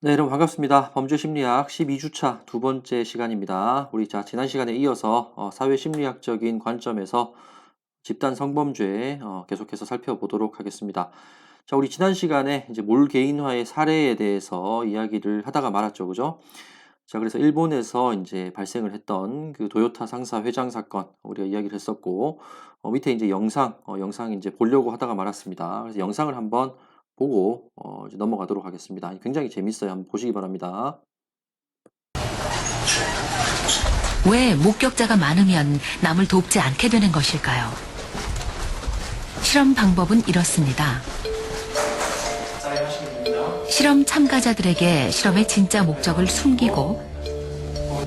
네, 여러분 반갑습니다. 범죄심리학 12주차 두 번째 시간입니다. 우리 지난 시간에 이어서 사회심리학적인 관점에서 집단 성범죄 계속해서 살펴보도록 하겠습니다. 자, 우리 지난 시간에 이제 몰개인화의 사례에 대해서 이야기를 하다가 말았죠, 그죠? 자, 그래서 일본에서 이제 발생을 했던 그 도요타 상사 회장 사건 우리가 이야기를 했었고, 밑에 이제 영상 이제 보려고 하다가 말았습니다. 그래서 영상을 한번 보고 이제 넘어가도록 하겠습니다. 굉장히 재밌어요. 한번 보시기 바랍니다. 왜 목격자가 많으면 남을 돕지 않게 되는 것일까요? 실험 방법은 이렇습니다. 실험 참가자들에게 실험의 진짜 목적을 숨기고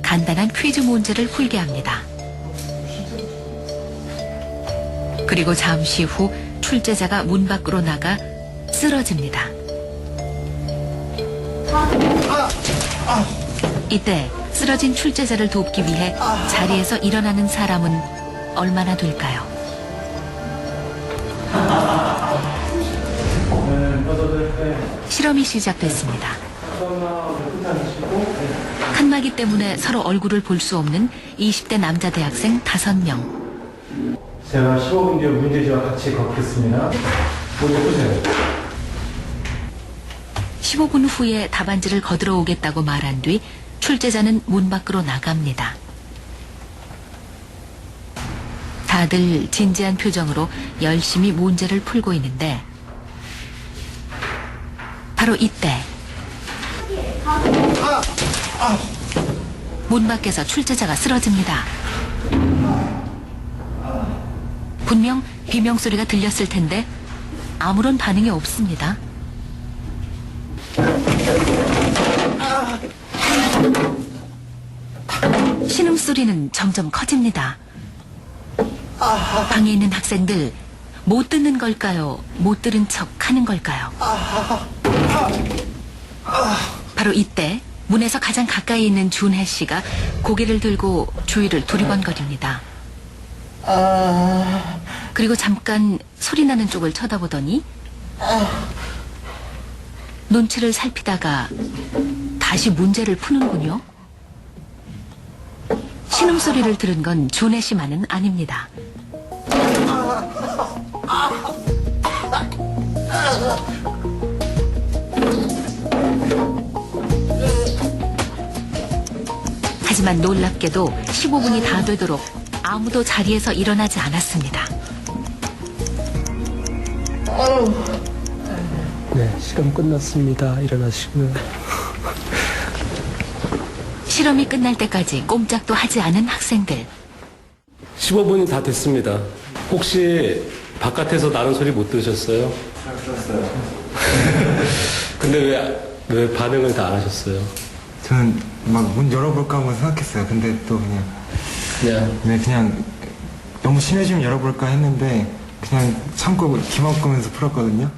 간단한 퀴즈 문제를 풀게 합니다. 그리고 잠시 후 출제자가 문 밖으로 나가 쓰러집니다. 이때 쓰러진 출제자를 돕기 위해 자리에서 일어나는 사람은 얼마나 될까요? 실험이 시작됐습니다. 칸막이 때문에 서로 얼굴을 볼 수 없는 20대 남자 대학생 5명. 제가 15분 뒤에 문제지와 같이 걷겠습니다. 문제 푸세요. 15분 후에 답안지를 거들어 오겠다고 말한 뒤 출제자는 문 밖으로 나갑니다. 다들 진지한 표정으로 열심히 문제를 풀고 있는데 바로 이때 문 밖에서 출제자가 쓰러집니다. 분명 비명소리가 들렸을 텐데 아무런 반응이 없습니다. 신음소리는 점점 커집니다. 방에 있는 학생들 못 듣는 걸까요? 못 들은 척 하는 걸까요? 바로 이때 문에서 가장 가까이 있는 준혜 씨가 고개를 들고 주위를 두리번거립니다. 그리고 잠깐 소리 나는 쪽을 쳐다보더니 눈치를 살피다가 다시 문제를 푸는군요. 신음소리를 들은 건 준혜 씨만은 아닙니다. 하지만 놀랍게도 15분이 다 되도록 아무도 자리에서 일어나지 않았습니다. 네, 실험 끝났습니다. 일어나시고요. 실험이 끝날 때까지 꼼짝도 하지 않은 학생들. 15분이 다 됐습니다. 혹시 바깥에서 나는 소리 못 들으셨어요? 들었어요. 근데 왜 반응을 다 안 하셨어요? 저는 막 문 열어볼까 한번 생각했어요. 근데 또 그냥 너무 심해지면 열어볼까 했는데 그냥 참고 귀 막으면서 풀었거든요.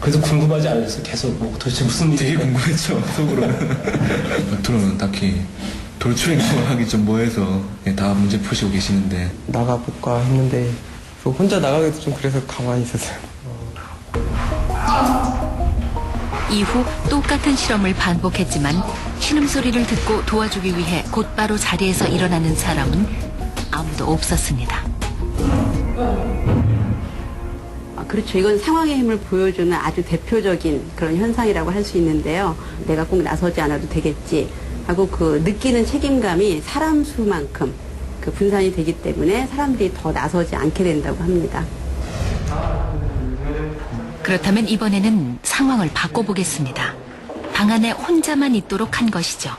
그래서 궁금하지 않으셨어요? 계속 도대체 무슨 일이 되게 궁금했죠, 속으로. 겉으로는 딱히 돌출행동하기 좀 뭐해서 다 문제 푸시고 계시는데 나가볼까 했는데 혼자 나가기도 좀 그래서 가만히 있었어요. 이후 똑같은 실험을 반복했지만 신음소리를 듣고 도와주기 위해 곧바로 자리에서 일어나는 사람은 아무도 없었습니다. 그렇죠. 이건 상황의 힘을 보여주는 아주 대표적인 그런 현상이라고 할 수 있는데요. 내가 꼭 나서지 않아도 되겠지 하고 그 느끼는 책임감이 사람 수만큼 그 분산이 되기 때문에 사람들이 더 나서지 않게 된다고 합니다. 그렇다면 이번에는 상황을 바꿔보겠습니다. 방 안에 혼자만 있도록 한 것이죠.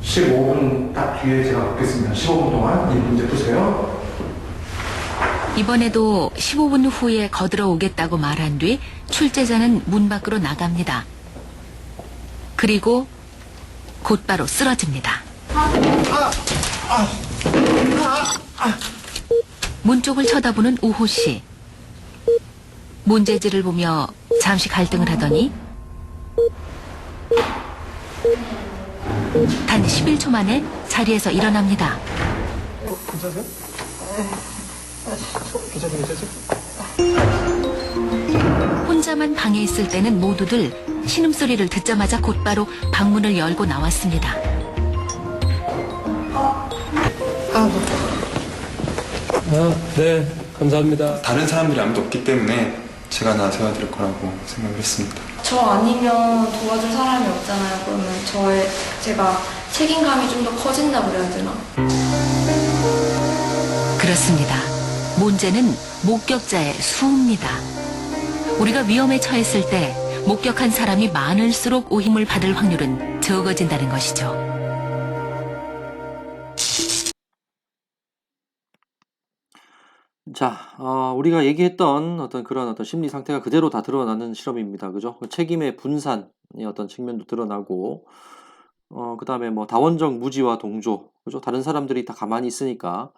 15분 딱 뒤에 제가 걷겠습니다. 15분 동안 이 문제 푸세요. 이번에도 15분 후에 거들어 오겠다고 말한 뒤 출제자는 문 밖으로 나갑니다. 그리고 곧바로 쓰러집니다. 문 쪽을 쳐다보는 우호 씨. 문제지를 보며 잠시 갈등을 하더니 단 11초 만에 자리에서 일어납니다. 괜찮으세요? 괜찮으세요? 혼자만 방에 있을 때는 모두들 신음소리를 듣자마자 곧바로 방문을 열고 나왔습니다. 네, 감사합니다. 다른 사람들이 아무도 없기 때문에 제가 나서야 될 거라고 생각을 했습니다. 저 아니면 도와줄 사람이 없잖아요. 그러면 제가 책임감이 좀 더 커진다고 그래야 되나? 그렇습니다. 문제는 목격자의 수입니다. 우리가 위험에 처했을 때 목격한 사람이 많을수록 오힘을 받을 확률은 적어진다는 것이죠. 자, 우리가 얘기했던 어떤 그런 어떤 심리 상태가 그대로 다 드러나는 실험입니다. 그죠? 그 책임의 분산의 어떤 측면도 드러나고, 그 다음에 뭐 다원적 무지와 동조, 그죠? 다른 사람들이 다 가만히 있으니까,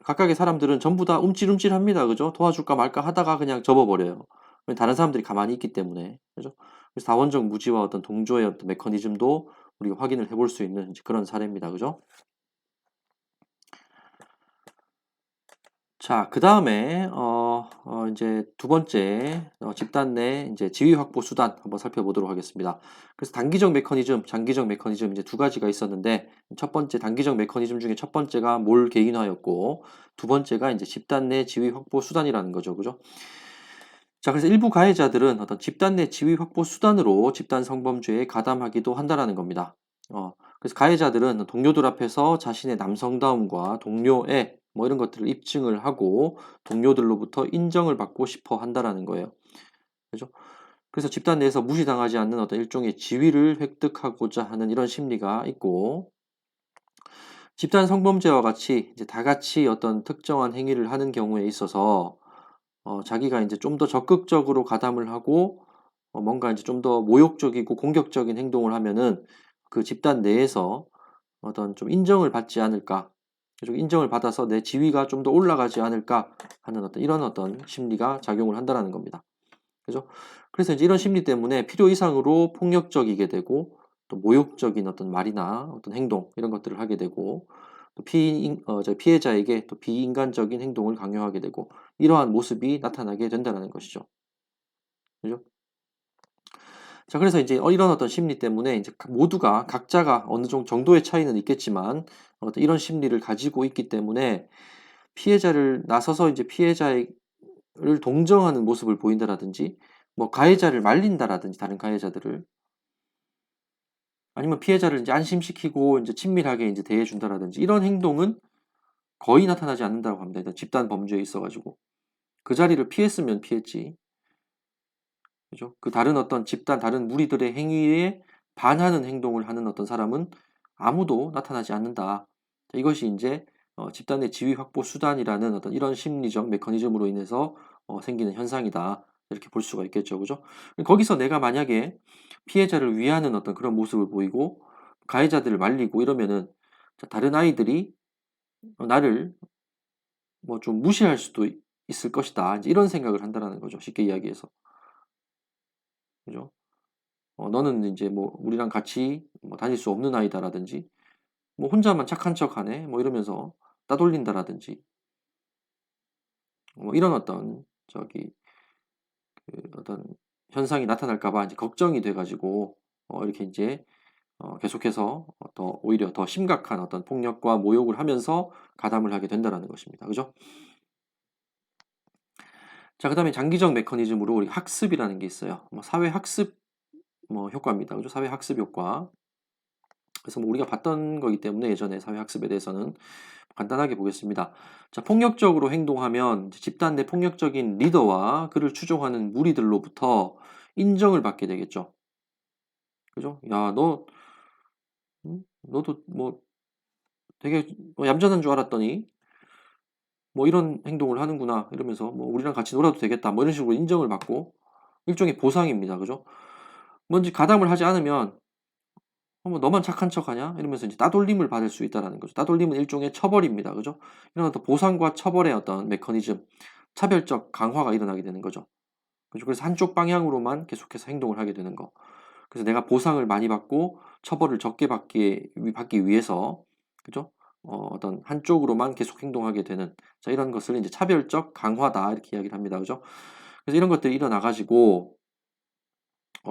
각각의 사람들은 전부 다 움찔움찔합니다. 그죠? 도와줄까 말까 하다가 그냥 접어버려요. 다른 사람들이 가만히 있기 때문에. 그죠? 그래서 다원적 무지와 어떤 동조의 어떤 메커니즘도 우리가 확인을 해볼 수 있는 이제 그런 사례입니다. 그죠? 자, 그 다음에, 이제 두 번째, 집단 내 이제 지위 확보 수단 한번 살펴보도록 하겠습니다. 그래서 단기적 메커니즘, 장기적 메커니즘 이제 두 가지가 있었는데, 첫 번째 단기적 메커니즘 중에 첫 번째가 몰 개인화였고, 두 번째가 이제 집단 내 지위 확보 수단이라는 거죠. 그죠? 자, 그래서 일부 가해자들은 어떤 집단 내 지위 확보 수단으로 집단 성범죄에 가담하기도 한다라는 겁니다. 그래서 가해자들은 동료들 앞에서 자신의 남성다움과 동료애 뭐 이런 것들을 입증을 하고 동료들로부터 인정을 받고 싶어 한다라는 거예요. 그죠? 그래서 집단 내에서 무시당하지 않는 어떤 일종의 지위를 획득하고자 하는 이런 심리가 있고, 집단 성범죄와 같이 이제 다 같이 어떤 특정한 행위를 하는 경우에 있어서 자기가 이제 좀 더 적극적으로 가담을 하고 뭔가 이제 좀 더 모욕적이고 공격적인 행동을 하면은 그 집단 내에서 어떤 좀 인정을 받지 않을까, 인정을 받아서 내 지위가 좀 더 올라가지 않을까 하는 어떤 이런 어떤 심리가 작용을 한다라는 겁니다. 그죠? 그래서 이제 이런 심리 때문에 필요 이상으로 폭력적이게 되고 또 모욕적인 어떤 말이나 어떤 행동 이런 것들을 하게 되고 또 피해자에게 또 비인간적인 행동을 강요하게 되고 이러한 모습이 나타나게 된다는 것이죠. 그죠? 자, 그래서 이제 이런 어떤 심리 때문에 이제 모두가 각자가 어느 정도의 차이는 있겠지만 이런 심리를 가지고 있기 때문에 피해자를 나서서 이제 피해자를 동정하는 모습을 보인다라든지 뭐 가해자를 말린다라든지 다른 가해자들을 아니면 피해자를 이제 안심시키고 이제 친밀하게 이제 대해준다라든지 이런 행동은 거의 나타나지 않는다고 합니다. 집단 범죄에 있어가지고 그 자리를 피했으면 피했지. 그죠? 그 다른 어떤 집단, 다른 무리들의 행위에 반하는 행동을 하는 어떤 사람은 아무도 나타나지 않는다. 이것이 이제 집단의 지위 확보 수단이라는 어떤 이런 심리적 메커니즘으로 인해서 생기는 현상이다. 이렇게 볼 수가 있겠죠. 그죠? 거기서 내가 만약에 피해자를 위하는 어떤 그런 모습을 보이고 가해자들을 말리고 이러면은 다른 아이들이 나를 뭐 좀 무시할 수도 있을 것이다. 이제 이런 생각을 한다는 거죠. 쉽게 이야기해서. 그죠? 너는 이제 뭐 우리랑 같이 뭐 다닐 수 없는 아이다라든지 뭐 혼자만 착한 척하네 뭐 이러면서 따돌린다라든지 뭐 이런 어떤 어떤 현상이 나타날까봐 이제 걱정이 돼가지고 이렇게 이제 계속해서 오히려 더 심각한 어떤 폭력과 모욕을 하면서 가담을 하게 된다는 것입니다. 그죠? 자, 그 다음에 장기적 메커니즘으로 우리 학습이라는 게 있어요. 사회 학습 효과입니다. 그죠? 사회 학습 효과. 그래서 뭐 우리가 봤던 거기 때문에 예전에 사회 학습에 대해서는 간단하게 보겠습니다. 자, 폭력적으로 행동하면 집단 내 폭력적인 리더와 그를 추종하는 무리들로부터 인정을 받게 되겠죠. 그죠? 야, 너도 뭐 되게 얌전한 줄 알았더니 뭐 이런 행동을 하는구나 이러면서 뭐 우리랑 같이 놀아도 되겠다 뭐 이런 식으로 인정을 받고 일종의 보상입니다. 그죠? 뭔지 가담을 하지 않으면 뭐 너만 착한 척하냐 이러면서 이제 따돌림을 받을 수 있다는 거죠. 따돌림은 일종의 처벌입니다. 그죠? 이런 어떤 보상과 처벌의 어떤 메커니즘, 차별적 강화가 일어나게 되는 거죠. 그죠? 그래서 한쪽 방향으로만 계속해서 행동을 하게 되는 거. 그래서 내가 보상을 많이 받고 처벌을 적게 받기 위해서 그죠? 어떤 한쪽으로만 계속 행동하게 되는 자, 이런 것을 이제 차별적 강화다 이렇게 이야기를 합니다. 그죠? 그래서 이런 것들이 일어나 가지고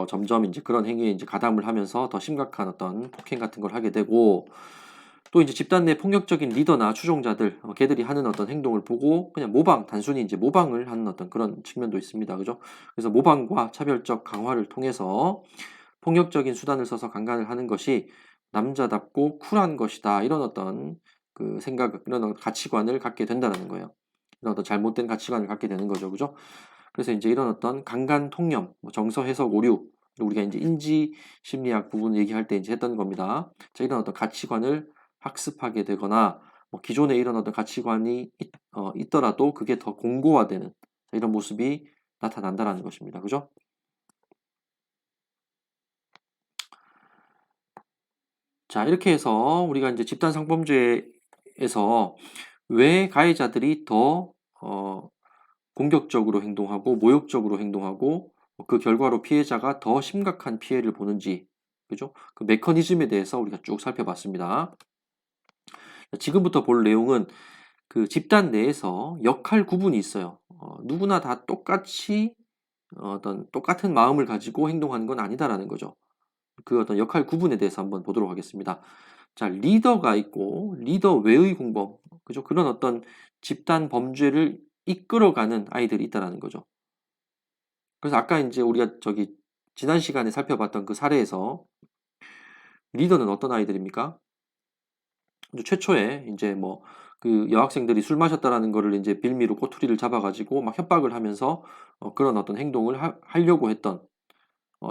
점점 이제 그런 행위에 이제 가담을 하면서 더 심각한 어떤 폭행 같은 걸 하게 되고, 또 이제 집단 내 폭력적인 리더나 추종자들, 걔들이 하는 어떤 행동을 보고 그냥 단순히 이제 모방을 하는 어떤 그런 측면도 있습니다. 그죠? 그래서 모방과 차별적 강화를 통해서 폭력적인 수단을 써서 강간을 하는 것이 남자답고 쿨한 것이다. 이런 어떤 그 생각, 이런 어떤 가치관을 갖게 된다는 거예요. 이런 어떤 잘못된 가치관을 갖게 되는 거죠. 그죠? 그래서 이제 이런 어떤 강간 통념, 정서 해석 오류, 우리가 이제 인지 심리학 부분 얘기할 때 이제 했던 겁니다. 자, 이런 어떤 가치관을 학습하게 되거나 기존에 이런 어떤 가치관이 있더라도 그게 더 공고화되는 이런 모습이 나타난다라는 것입니다. 그죠? 자, 이렇게 해서 우리가 이제 집단 성범죄에서 왜 가해자들이 더 공격적으로 행동하고 모욕적으로 행동하고 그 결과로 피해자가 더 심각한 피해를 보는지, 그죠? 그 메커니즘에 대해서 우리가 쭉 살펴봤습니다. 지금부터 볼 내용은 그 집단 내에서 역할 구분이 있어요. 누구나 다 똑같이 어떤 똑같은 마음을 가지고 행동하는 건 아니다라는 거죠. 그 어떤 역할 구분에 대해서 한번 보도록 하겠습니다. 자, 리더가 있고 리더 외의 공범, 그죠? 그런 어떤 집단 범죄를 이끌어가는 아이들이 있다라는 거죠. 그래서 아까 이제 우리가 지난 시간에 살펴봤던 그 사례에서 리더는 어떤 아이들입니까? 최초에 이제 그 여학생들이 술 마셨다라는 거를 이제 빌미로 꼬투리를 잡아가지고 막 협박을 하면서 그런 어떤 행동을 하려고 했던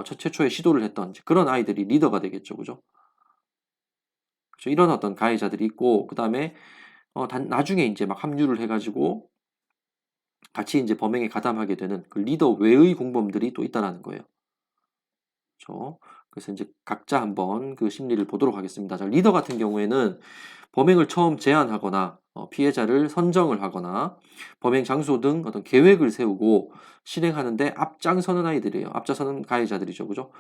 최초에 시도를 했던 그런 아이들이 리더가 되겠죠, 그죠? 그렇죠? 이런 어떤 가해자들이 있고, 그 다음에 나중에 이제 막 합류를 해가지고 같이 이제 범행에 가담하게 되는 그 리더 외의 공범들이 또 있다라는 거예요. 그렇죠? 그래서 이제 각자 한번 그 심리를 보도록 하겠습니다. 자, 리더 같은 경우에는 범행을 처음 제안하거나 피해자를 선정을 하거나 범행 장소 등 어떤 계획을 세우고 실행하는데 앞장서는 아이들이에요. 앞장서는 가해자들이죠. 그죠?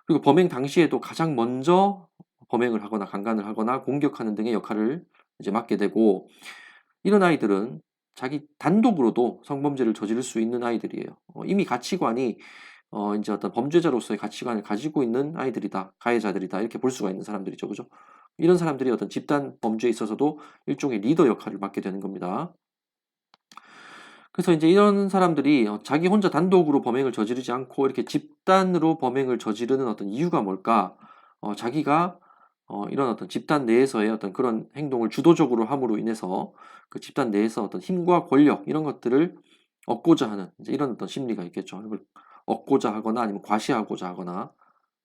그리고 범행 당시에도 가장 먼저 범행을 하거나 강간을 하거나 공격하는 등의 역할을 이제 맡게 되고, 이런 아이들은 자기 단독으로도 성범죄를 저지를 수 있는 아이들이에요. 이미 가치관이 이제 어떤 범죄자로서의 가치관을 가지고 있는 아이들이다, 가해자들이다, 이렇게 볼 수가 있는 사람들이죠. 그죠? 이런 사람들이 어떤 집단 범죄에 있어서도 일종의 리더 역할을 맡게 되는 겁니다. 그래서 이제 이런 사람들이 자기 혼자 단독으로 범행을 저지르지 않고 이렇게 집단으로 범행을 저지르는 어떤 이유가 뭘까? 자기가 이런 어떤 집단 내에서의 어떤 그런 행동을 주도적으로 함으로 인해서 그 집단 내에서 어떤 힘과 권력 이런 것들을 얻고자 하는 이제 이런 어떤 심리가 있겠죠. 이걸 얻고자 하거나 아니면 과시하고자 하거나,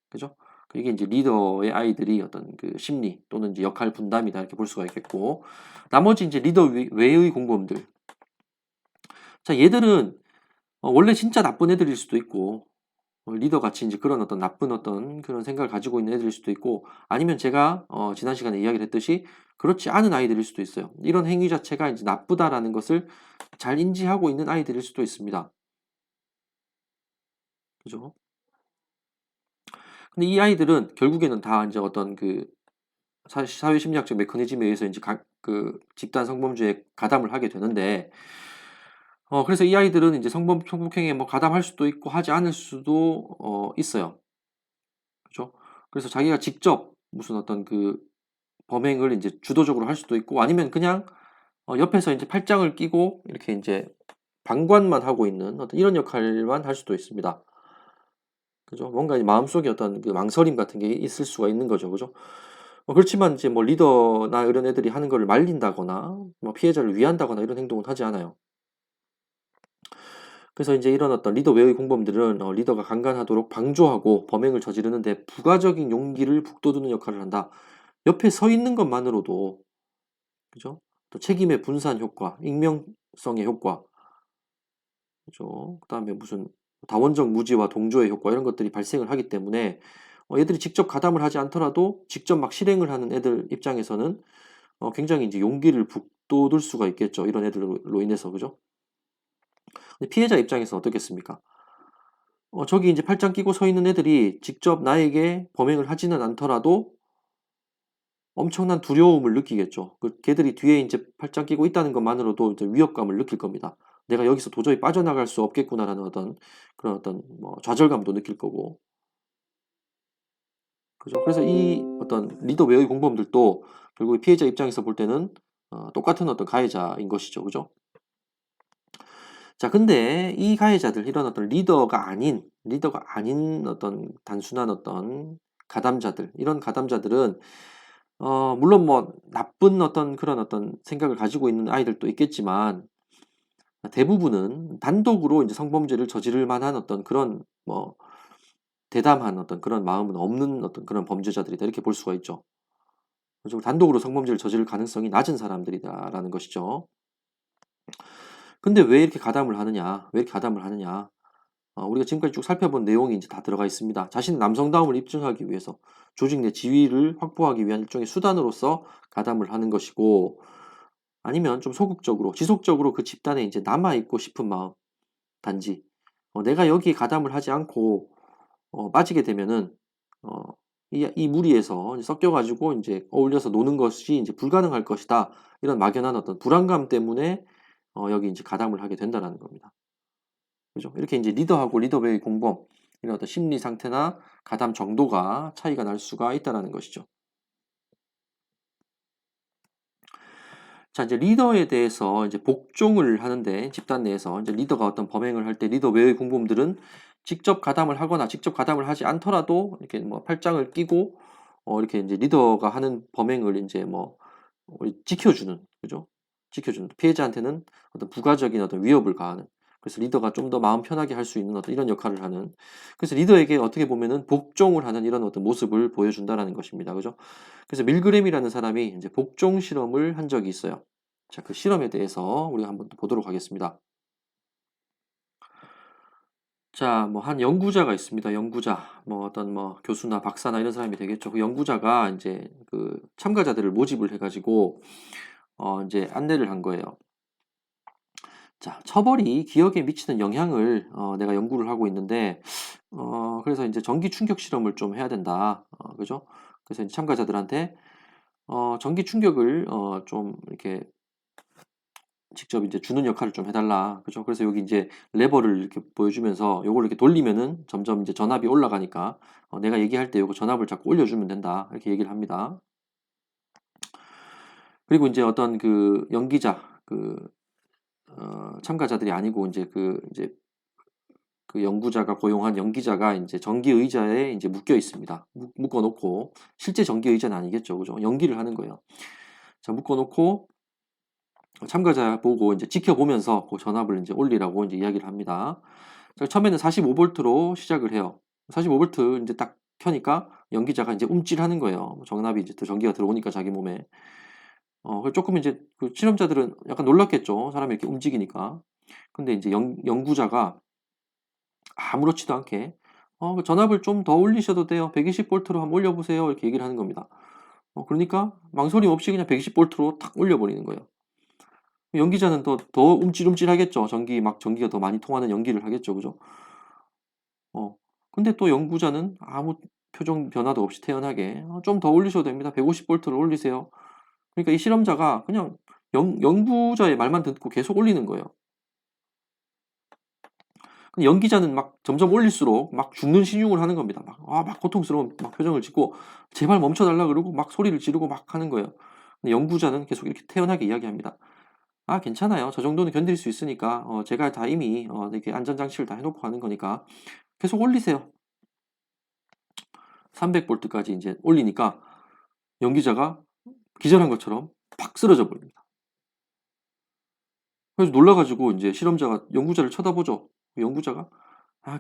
그죠? 이게 이제 리더의 아이들이 어떤 그 심리 또는 이제 역할 분담이다, 이렇게 볼 수가 있겠고, 나머지 이제 리더 외의 공범들. 자, 얘들은 원래 진짜 나쁜 애들일 수도 있고, 리더 같이 이제 그런 어떤 나쁜 어떤 그런 생각을 가지고 있는 애들일 수도 있고, 아니면 제가 지난 시간에 이야기를 했듯이 그렇지 않은 아이들일 수도 있어요. 이런 행위 자체가 이제 나쁘다라는 것을 잘 인지하고 있는 아이들일 수도 있습니다. 그죠? 근데 이 아이들은 결국에는 다 이제 어떤 그 사회심리학적 메커니즘에 의해서 이제 그 집단 성범죄에 가담을 하게 되는데, 그래서 이 아이들은 이제 성폭행에 가담할 수도 있고 하지 않을 수도 있어요. 그죠? 그래서 자기가 직접 무슨 어떤 그 범행을 이제 주도적으로 할 수도 있고, 아니면 그냥 옆에서 이제 팔짱을 끼고 이렇게 이제 방관만 하고 있는 어떤 이런 역할만 할 수도 있습니다. 그죠? 뭔가 마음속에 어떤 그 망설임 같은 게 있을 수가 있는 거죠. 그죠? 그렇지만 이제 리더나 이런 애들이 하는 거를 말린다거나 피해자를 위한다거나 이런 행동은 하지 않아요. 그래서 이제 이런 어떤 리더 외의 공범들은 리더가 강간하도록 방조하고 범행을 저지르는데 부가적인 용기를 북돋우는 역할을 한다. 옆에 서 있는 것만으로도, 그죠? 또 책임의 분산 효과, 익명성의 효과, 그죠? 그다음에 무슨 다원적 무지와 동조의 효과, 이런 것들이 발생을 하기 때문에 얘들이 직접 가담을 하지 않더라도 직접 막 실행을 하는 애들 입장에서는 굉장히 이제 용기를 북돋을 수가 있겠죠. 이런 애들로 인해서, 그죠? 근데 피해자 입장에서 어떻겠습니까? 저기 이제 팔짱 끼고 서 있는 애들이 직접 나에게 범행을 하지는 않더라도 엄청난 두려움을 느끼겠죠. 걔들이 뒤에 이제 팔짱 끼고 있다는 것만으로도 이제 위협감을 느낄 겁니다. 내가 여기서 도저히 빠져나갈 수 없겠구나라는 어떤 그런 어떤 좌절감도 느낄 거고, 그죠? 그래서 이 어떤 리더 외의 공범들도 결국 피해자 입장에서 볼 때는 똑같은 어떤 가해자인 것이죠. 그죠? 자, 근데 이 가해자들, 이런 어떤 리더가 아닌 어떤 단순한 어떤 가담자들, 이런 가담자들은, 물론 뭐 나쁜 어떤 그런 어떤 생각을 가지고 있는 아이들도 있겠지만, 대부분은 단독으로 이제 성범죄를 저지를 만한 어떤 그런 뭐 대담한 어떤 그런 마음은 없는 어떤 그런 범죄자들이다. 이렇게 볼 수가 있죠. 그래서 단독으로 성범죄를 저지를 가능성이 낮은 사람들이다라는 것이죠. 근데 왜 이렇게 가담을 하느냐? 왜 이렇게 가담을 하느냐? 우리가 지금까지 쭉 살펴본 내용이 이제 다 들어가 있습니다. 자신의 남성다움을 입증하기 위해서 조직 내 지위를 확보하기 위한 일종의 수단으로서 가담을 하는 것이고, 아니면 좀 소극적으로, 지속적으로 그 집단에 이제 남아있고 싶은 마음, 단지, 내가 여기에 가담을 하지 않고, 빠지게 되면은, 이 무리에서 이제 섞여가지고 이제 어울려서 노는 것이 이제 불가능할 것이다. 이런 막연한 어떤 불안감 때문에, 여기 이제 가담을 하게 된다는 겁니다. 그죠? 이렇게 이제 리더하고 리더 외의 공범, 이런 어떤 심리 상태나 가담 정도가 차이가 날 수가 있다는 것이죠. 자, 이제 리더에 대해서 이제 복종을 하는데, 집단 내에서 이제 리더가 어떤 범행을 할 때 리더 외의 공범들은 직접 가담을 하거나 직접 가담을 하지 않더라도 이렇게 뭐 팔짱을 끼고 이렇게 이제 리더가 하는 범행을 이제 뭐 지켜주는, 그죠? 지켜주는, 피해자한테는 어떤 부가적인 어떤 위협을 가하는, 그래서 리더가 좀 더 마음 편하게 할 수 있는 어떤 이런 역할을 하는, 그래서 리더에게 어떻게 보면은 복종을 하는 이런 어떤 모습을 보여준다라는 것입니다. 그죠? 그래서 밀그램이라는 사람이 이제 복종 실험을 한 적이 있어요. 자, 그 실험에 대해서 우리가 한번 또 보도록 하겠습니다. 자, 뭐 한 연구자가 있습니다. 연구자, 뭐 어떤 뭐 교수나 박사나 이런 사람이 되겠죠. 그 연구자가 이제 그 참가자들을 모집을 해가지고 이제 안내를 한 거예요. 자, 처벌이 기억에 미치는 영향을 내가 연구를 하고 있는데, 그래서 이제 전기 충격 실험을 좀 해야 된다. 그죠? 그래서 이제 참가자들한테 전기 충격을 좀 이렇게 직접 이제 주는 역할을 좀 해달라. 그죠? 그래서 여기 이제 레버를 이렇게 보여주면서 요걸 이렇게 돌리면은 점점 이제 전압이 올라가니까 내가 얘기할 때 요거 전압을 자꾸 올려주면 된다. 이렇게 얘기를 합니다. 그리고 이제 어떤 그 연기자, 참가자들이 아니고 이제 그 연구자가 고용한 연기자가 이제 전기 의자에 이제 묶여 있습니다. 묶어 놓고, 실제 전기 의자는 아니겠죠. 그죠? 연기를 하는 거예요. 자, 묶어 놓고 참가자 보고 이제 지켜보면서 그 전압을 이제 올리라고 이제 이야기를 합니다. 자, 처음에는 45V로 시작을 해요. 45V 이제 딱 켜니까 연기자가 이제 움찔하는 거예요. 전압이 이제 또 전기가 들어오니까 자기 몸에. 조금 이제 그 실험자들은 약간 놀랐겠죠. 사람이 이렇게 움직이니까. 근데 이제 연구자가 아무렇지도 않게 그 전압을 좀 더 올리셔도 돼요. 120V로 한번 올려보세요. 이렇게 얘기를 하는 겁니다. 그러니까 망설임 없이 그냥 120V로 탁 올려버리는 거예요. 연기자는 더 움찔움찔하겠죠. 전기가 더 많이 통하는 연기를 하겠죠. 그죠? 근데 또 연구자는 아무 표정 변화도 없이 태연하게 좀 더 올리셔도 됩니다. 150V를 올리세요. 그러니까 이 실험자가 그냥 연구자의 말만 듣고 계속 올리는 거예요. 근데 연기자는 막 점점 올릴수록 막 죽는 신용을 하는 겁니다. 막 고통스러운 막 표정을 짓고 제발 멈춰달라 그러고 막 소리를 지르고 막 하는 거예요. 근데 연구자는 계속 이렇게 태연하게 이야기합니다. 괜찮아요. 저 정도는 견딜 수 있으니까 제가 다 이미 이렇게 안전장치를 다 해놓고 하는 거니까 계속 올리세요. 300V까지 이제 올리니까 연기자가 기절한 것처럼 팍 쓰러져 버립니다. 그래서 놀라가지고 이제 실험자가 연구자를 쳐다보죠. 연구자가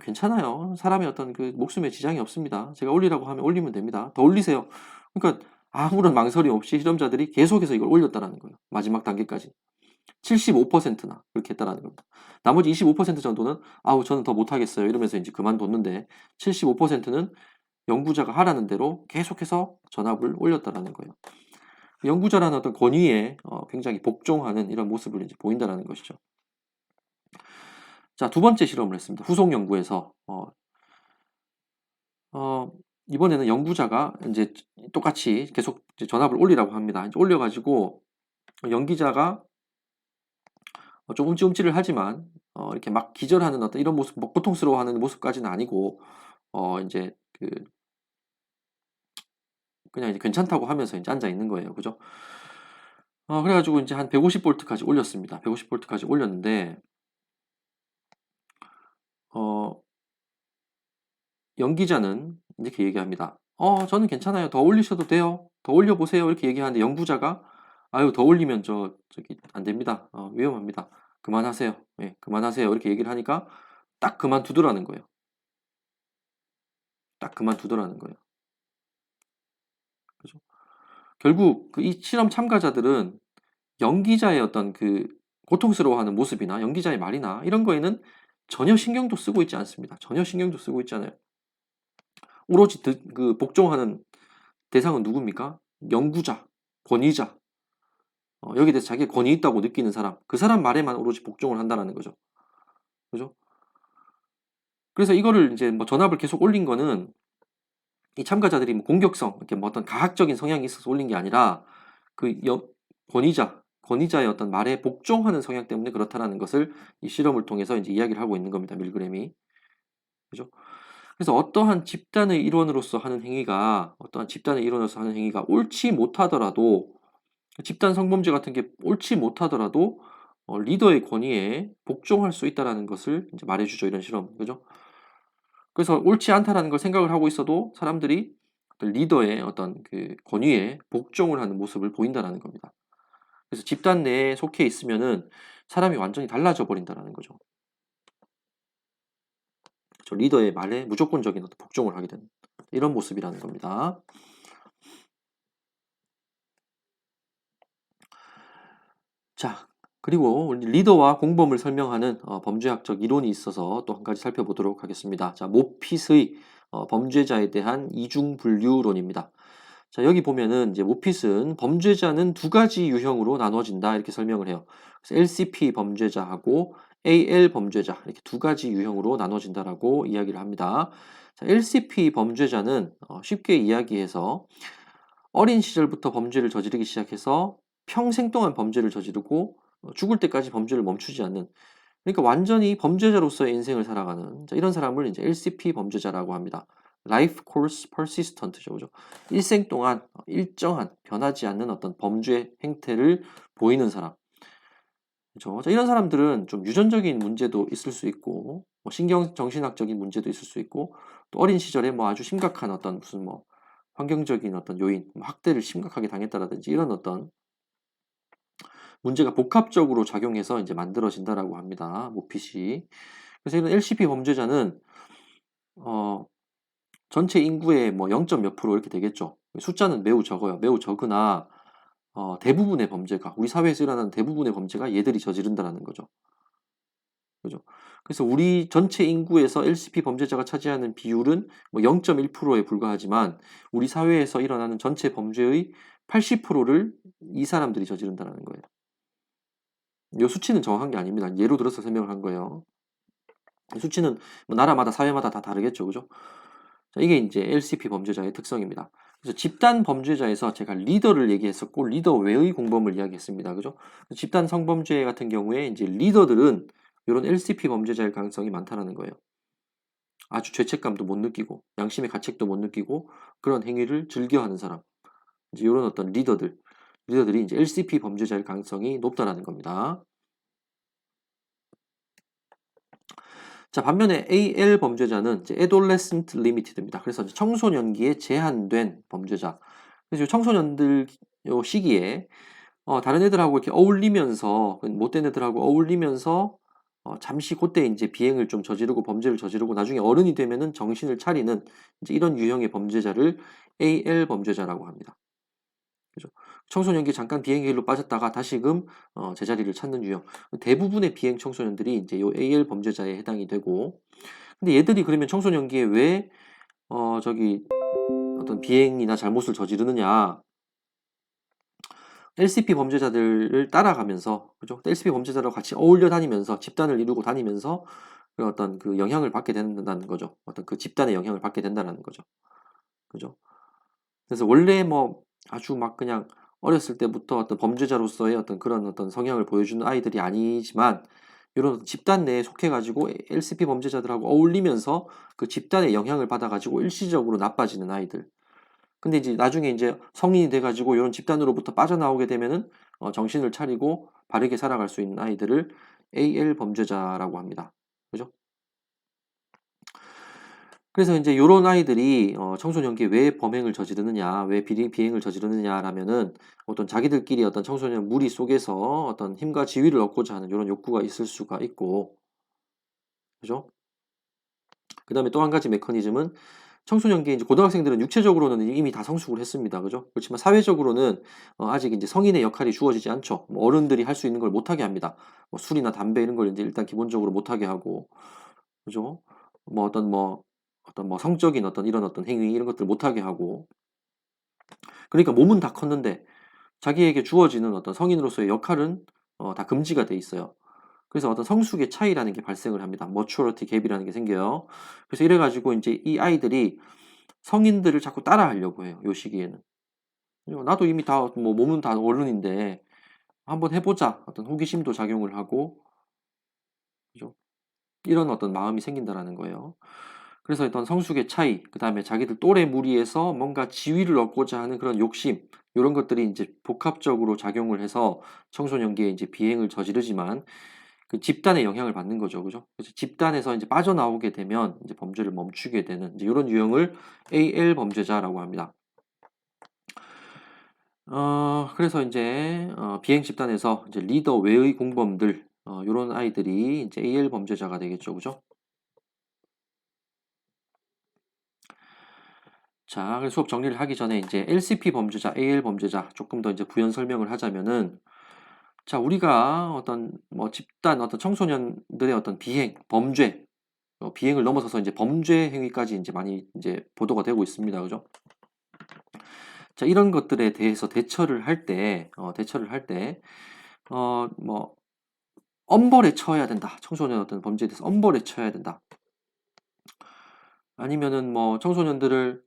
괜찮아요. 사람의 어떤 그 목숨에 지장이 없습니다. 제가 올리라고 하면 올리면 됩니다. 더 올리세요. 그러니까 아무런 망설임 없이 실험자들이 계속해서 이걸 올렸다라는 거예요. 마지막 단계까지. 75%나 그렇게 했다라는 겁니다. 나머지 25% 정도는 저는 더 못하겠어요. 이러면서 이제 그만뒀는데 75%는 연구자가 하라는 대로 계속해서 전압을 올렸다라는 거예요. 연구자라는 어떤 권위에 굉장히 복종하는 이런 모습을 이제 보인다라는 것이죠. 자, 두 번째 실험을 했습니다. 후속 연구에서 이번에는 연구자가 이제 똑같이 계속 이제 전압을 올리라고 합니다. 이제 올려가지고 연기자가 좀 움찔움찔을 하지만 이렇게 막 기절하는 어떤 이런 모습, 뭐 고통스러워하는 모습까지는 아니고 이제 그냥 이제 괜찮다고 하면서 이제 앉아 있는 거예요. 그죠? 그래가지고 이제 한 150V까지 올렸습니다. 150V까지 올렸는데, 연기자는 이렇게 얘기합니다. 저는 괜찮아요. 더 올리셔도 돼요. 더 올려보세요. 이렇게 얘기하는데 연구자가 아유, 더 올리면 저기 안 됩니다. 위험합니다. 그만하세요. 예, 그만하세요. 이렇게 얘기를 하니까 딱 그만두더라는 거예요. 딱 그만두더라는 거예요. 그죠? 결국 이 실험 참가자들은 연기자의 어떤 그 고통스러워하는 모습이나 연기자의 말이나 이런 거에는 전혀 신경도 쓰고 있지 않습니다. 전혀 신경도 쓰고 있지 않아요. 오로지 그 복종하는 대상은 누굽니까? 연구자, 권위자. 여기에 대해서 자기가 권위 있다고 느끼는 사람, 그 사람 말에만 오로지 복종을 한다는 거죠. 그죠? 그래서 이거를 이제 뭐 전압을 계속 올린 거는 이 참가자들이 뭐 공격성, 이렇게 뭐 어떤 가학적인 성향이 있어서 올린 게 아니라 그 권위자의 어떤 말에 복종하는 성향 때문에 그렇다라는 것을 이 실험을 통해서 이제 이야기를 하고 있는 겁니다. 밀그램이. 그죠? 그래서 어떠한 집단의 일원으로서 하는 행위가 옳지 못하더라도 집단 성범죄 같은 게 옳지 못하더라도 리더의 권위에 복종할 수 있다라는 것을 이제 말해주죠. 이런 실험. 그죠? 그래서 옳지 않다라는 걸 생각을 하고 있어도 사람들이 리더의 어떤 그 권위에 복종을 하는 모습을 보인다라는 겁니다. 그래서 집단 내에 속해 있으면은 사람이 완전히 달라져 버린다라는 거죠. 저 리더의 말에 무조건적인 어떤 복종을 하게 되는 이런 모습이라는 겁니다. 자, 그리고 리더와 공범을 설명하는 범죄학적 이론이 있어서 또 한 가지 살펴보도록 하겠습니다. 자, 모핏의 범죄자에 대한 이중분류론입니다. 자, 여기 보면은 이제 모핏은 범죄자는 두 가지 유형으로 나눠진다 이렇게 설명을 해요. 그래서 LCP 범죄자하고 AL 범죄자 이렇게 두 가지 유형으로 나눠진다라고 이야기를 합니다. 자, LCP 범죄자는 쉽게 이야기해서 어린 시절부터 범죄를 저지르기 시작해서 평생 동안 범죄를 저지르고 죽을 때까지 범죄를 멈추지 않는, 그러니까 완전히 범죄자로서의 인생을 살아가는 이런 사람을 이제 LCP 범죄자라고 합니다. Life Course Persistent죠, 그죠? 일생 동안 일정한 변하지 않는 어떤 범죄 행태를 보이는 사람. 그죠? 자, 이런 사람들은 좀 유전적인 문제도 있을 수 있고, 뭐 정신학적인 문제도 있을 수 있고, 또 어린 시절에 뭐 아주 심각한 어떤 무슨 뭐 환경적인 어떤 요인, 학대를 심각하게 당했다라든지 이런 어떤 문제가 복합적으로 작용해서 이제 만들어진다라고 합니다. 모핏이. 그래서 이런 LCP 범죄자는 전체 인구의 뭐 0. 몇 프로 이렇게 되겠죠. 숫자는 매우 적어요. 매우 적으나 대부분의 범죄가 우리 사회에서 일어나는 대부분의 범죄가 얘들이 저지른다라는 거죠. 그죠? 그래서 우리 전체 인구에서 LCP 범죄자가 차지하는 비율은 뭐 0.1%에 불과하지만 우리 사회에서 일어나는 전체 범죄의 80%를 이 사람들이 저지른다는 거예요. 이 수치는 정확한 게 아닙니다. 예로 들어서 설명을 한 거예요. 수치는 뭐 나라마다 사회마다 다 다르겠죠, 그죠? 자, 이게 이제 LCP 범죄자의 특성입니다. 그래서 집단 범죄자에서 제가 리더를 얘기했었고 리더 외의 공범을 이야기했습니다, 그죠? 집단 성범죄 같은 경우에 이제 리더들은 이런 LCP 범죄자일 가능성이 많다는 거예요. 아주 죄책감도 못 느끼고 양심의 가책도 못 느끼고 그런 행위를 즐겨하는 사람, 이제 이런 어떤 리더들이 이제 LCP 범죄자일 가능성이 높다는 겁니다. 자, 반면에 AL 범죄자는 이제 Adolescent Limited입니다. 그래서 청소년기에 제한된 범죄자. 그래서 청소년들 요 시기에 다른 애들하고 이렇게 어울리면서 못된 애들하고 어울리면서 잠시 그때 이제 비행을 좀 저지르고 범죄를 저지르고 나중에 어른이 되면은 정신을 차리는 이제 이런 유형의 범죄자를 AL 범죄자라고 합니다. 그죠? 청소년기 잠깐 비행의 길로 빠졌다가 다시금 제자리를 찾는 유형. 대부분의 비행 청소년들이 이제 요 AL 범죄자에 해당이 되고, 근데 얘들이 그러면 청소년기에 왜 어떤 비행이나 잘못을 저지르느냐? LCP 범죄자들을 따라가면서, 그죠? LCP 범죄자랑 같이 어울려 다니면서 집단을 이루고 다니면서 어떤 그 영향을 받게 된다는 거죠. 어떤 그 집단의 영향을 받게 된다는 거죠. 그죠? 그래서 원래 뭐 아주 막 그냥 어렸을 때부터 어떤 범죄자로서의 어떤 그런 어떤 성향을 보여주는 아이들이 아니지만 이런 집단 내에 속해가지고 LCP 범죄자들하고 어울리면서 그 집단의 영향을 받아가지고 일시적으로 나빠지는 아이들. 근데 이제 나중에 이제 성인이 돼가지고 이런 집단으로부터 빠져나오게 되면은 정신을 차리고 바르게 살아갈 수 있는 아이들을 AL 범죄자라고 합니다. 그죠? 그래서 이제 요런 아이들이 청소년기에 왜 범행을 저지르느냐, 왜 비행을 저지르느냐라면은 어떤 자기들끼리 어떤 청소년 무리 속에서 어떤 힘과 지위를 얻고자 하는 이런 욕구가 있을 수가 있고, 그죠? 그 다음에 또 한 가지 메커니즘은 청소년기에 이제 고등학생들은 육체적으로는 이미 다 성숙을 했습니다. 그죠? 그렇지만 사회적으로는 아직 이제 성인의 역할이 주어지지 않죠. 뭐 어른들이 할 수 있는 걸 못하게 합니다. 뭐 술이나 담배 이런 걸 이제 일단 기본적으로 못하게 하고, 그죠? 뭐 어떤 뭐 성적인 어떤 이런 어떤 행위 이런 것들을 못하게 하고, 그러니까 몸은 다 컸는데 자기에게 주어지는 어떤 성인으로서의 역할은 다 금지가 돼 있어요. 그래서 어떤 성숙의 차이라는 게 발생을 합니다. maturity gap이라는 게 생겨요. 그래서 이래가지고 이제 이 아이들이 성인들을 자꾸 따라하려고 해요. 요 시기에는. 나도 이미 다 뭐 몸은 다 어른인데 한번 해보자. 어떤 호기심도 작용을 하고, 그죠? 이런 어떤 마음이 생긴다라는 거예요. 그래서 어떤 성숙의 차이, 그 다음에 자기들 또래 무리에서 뭔가 지위를 얻고자 하는 그런 욕심, 이런 것들이 이제 복합적으로 작용을 해서 청소년기에 이제 비행을 저지르지만 그 집단의 영향을 받는 거죠. 그죠? 그래서 집단에서 이제 빠져나오게 되면 이제 범죄를 멈추게 되는 이제 이런 유형을 AL 범죄자라고 합니다. 그래서 이제 비행 집단에서 이제 리더 외의 공범들 이런 아이들이 이제 AL 범죄자가 되겠죠. 그죠? 자, 그래서 수업 정리를 하기 전에 이제 LCP 범죄자, AL 범죄자 조금 더 이제 부연 설명을 하자면은 자, 우리가 어떤 뭐 집단 어떤 청소년들의 어떤 비행, 범죄, 비행을 넘어서서 이제 범죄 행위까지 이제 많이 이제 보도가 되고 있습니다. 그죠? 자, 이런 것들에 대해서 대처를 할 때, 뭐, 엄벌에 처해야 된다. 청소년 어떤 범죄에 대해서 엄벌에 처해야 된다. 아니면은 뭐, 청소년들을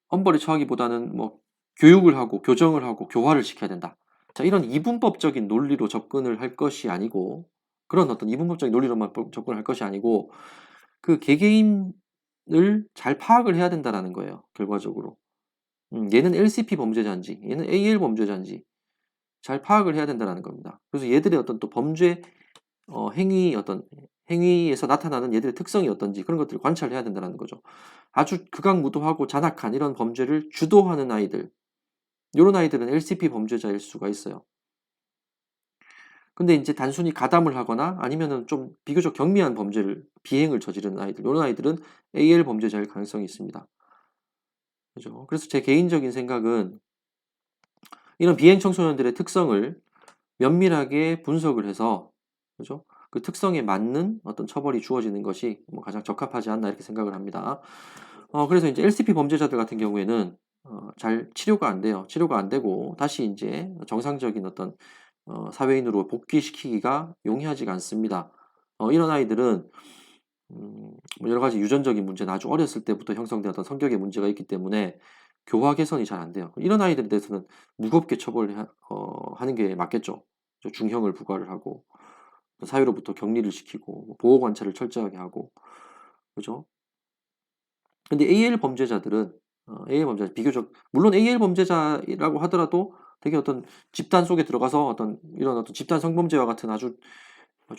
엄벌에 처하기보다는 뭐, 교육을 하고, 교정을 하고, 교화를 시켜야 된다. 자, 이런 이분법적인 논리로 접근을 할 것이 아니고, 그런 어떤 이분법적인 논리로만 접근을 할 것이 아니고, 그 개개인을 잘 파악을 해야 된다라는 거예요. 결과적으로. 얘는 LCP 범죄자인지, 얘는 AL 범죄자인지 잘 파악을 해야 된다는 겁니다. 그래서 얘들의 어떤 또 범죄 행위에서 나타나는 얘들의 특성이 어떤지 그런 것들을 관찰해야 된다는 거죠. 아주 극악무도하고 잔악한 이런 범죄를 주도하는 아이들, 이런 아이들은 LCP 범죄자일 수가 있어요. 근데 이제 단순히 가담을 하거나 아니면은 좀 비교적 경미한 비행을 저지르는 아이들, 이런 아이들은 AL 범죄자일 가능성이 있습니다. 그죠? 그래서 제 개인적인 생각은 이런 비행 청소년들의 특성을 면밀하게 분석을 해서, 그죠? 그 특성에 맞는 어떤 처벌이 주어지는 것이 뭐 가장 적합하지 않나 이렇게 생각을 합니다. 그래서 이제 LCP 범죄자들 같은 경우에는 잘 치료가 안 돼요. 치료가 안 되고 다시 이제 정상적인 어떤 사회인으로 복귀시키기가 용이하지가 않습니다. 이런 아이들은 뭐 여러 가지 유전적인 문제나 아주 어렸을 때부터 형성된 어떤 성격의 문제가 있기 때문에 교화 개선이 잘 안 돼요. 이런 아이들에 대해서는 무겁게 하는 게 맞겠죠. 중형을 부과를 하고 사회로부터 격리를 시키고 보호 관찰을 철저하게 하고, 그죠? 근데 AL 범죄자들은 비교적 물론 AL 범죄자라고 하더라도 되게 어떤 집단 속에 들어가서 이런 어떤 집단 성범죄와 같은 아주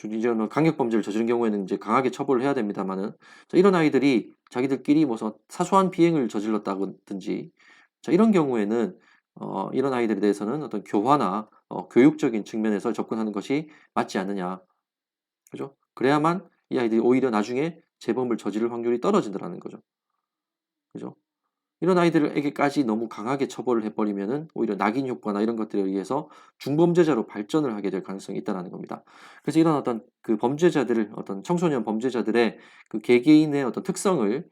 이런 강력 범죄를 저지른 경우에는 이제 강하게 처벌을 해야 됩니다만은, 자, 이런 아이들이 자기들끼리 무슨 사소한 비행을 저질렀다든지, 자, 이런 경우에는 이런 아이들에 대해서는 어떤 교화나 교육적인 측면에서 접근하는 것이 맞지 않느냐, 그죠? 그래야만 이 아이들이 오히려 나중에 재범을 저지를 확률이 떨어진다는 거죠, 그죠? 이런 아이들에게까지 너무 강하게 처벌을 해버리면은 오히려 낙인 효과나 이런 것들에 의해서 중범죄자로 발전을 하게 될 가능성이 있다는 겁니다. 그래서 이런 어떤 그 어떤 청소년 범죄자들의 그 개개인의 어떤 특성을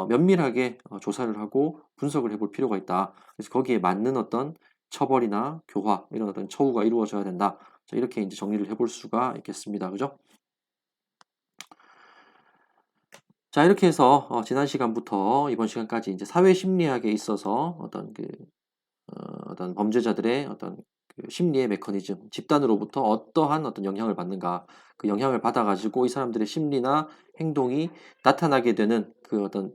면밀하게 조사를 하고 분석을 해볼 필요가 있다. 그래서 거기에 맞는 어떤 처벌이나 교화 이런 어떤 처우가 이루어져야 된다. 자, 이렇게 이제 정리를 해볼 수가 있겠습니다. 그죠? 자, 이렇게 해서 지난 시간부터 이번 시간까지 이제 사회심리학에 있어서 어떤 범죄자들의 어떤 그 심리의 메커니즘, 집단으로부터 어떠한 어떤 영향을 받는가, 그 영향을 받아가지고 이 사람들의 심리나 행동이 나타나게 되는 그 어떤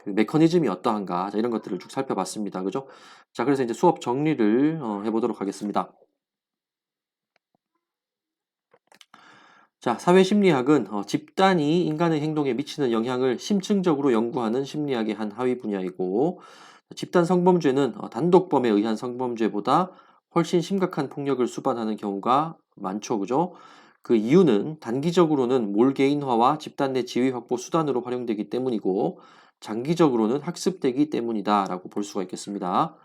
그 메커니즘이 어떠한가, 자, 이런 것들을 쭉 살펴봤습니다. 그죠? 자, 그래서 이제 수업 정리를 해보도록 하겠습니다. 자, 사회심리학은 집단이 인간의 행동에 미치는 영향을 심층적으로 연구하는 심리학의 한 하위 분야이고, 집단 성범죄는 단독범에 의한 성범죄보다 훨씬 심각한 폭력을 수반하는 경우가 많죠. 그죠? 그 이유는 단기적으로는 몰개인화와 집단 내 지위 확보 수단으로 활용되기 때문이고, 장기적으로는 학습되기 때문이다라고 볼 수가 있겠습니다.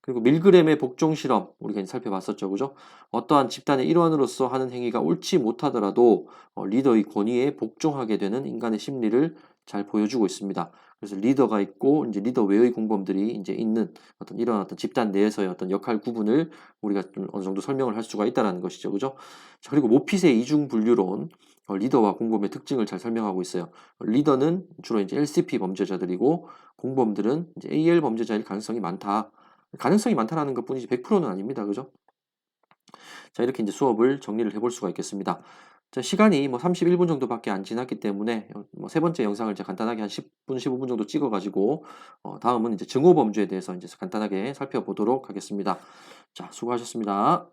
그리고 밀그램의 복종 실험, 우리가 이제 살펴봤었죠. 그죠? 어떠한 집단의 일원으로서 하는 행위가 옳지 못하더라도 리더의 권위에 복종하게 되는 인간의 심리를 잘 보여주고 있습니다. 그래서 리더가 있고 이제 리더 외의 공범들이 이제 있는 이런 집단 내에서의 어떤 역할 구분을 우리가 좀 어느 정도 설명을 할 수가 있다라는 것이죠. 그죠? 자, 그리고 모핏의 이중 분류론, 리더와 공범의 특징을 잘 설명하고 있어요. 리더는 주로 이제 LCP 범죄자들이고 공범들은 이제 AL 범죄자일 가능성이 많다. 가능성이 많다라는 것 뿐이지 100%는 아닙니다. 그죠? 자, 이렇게 이제 수업을 정리를 해볼 수가 있겠습니다. 자, 시간이 뭐 31분 정도밖에 안 지났기 때문에 뭐 세 번째 영상을 이제 간단하게 한 10분, 15분 정도 찍어가지고 다음은 이제 증오범죄에 대해서 이제 간단하게 살펴보도록 하겠습니다. 자, 수고하셨습니다.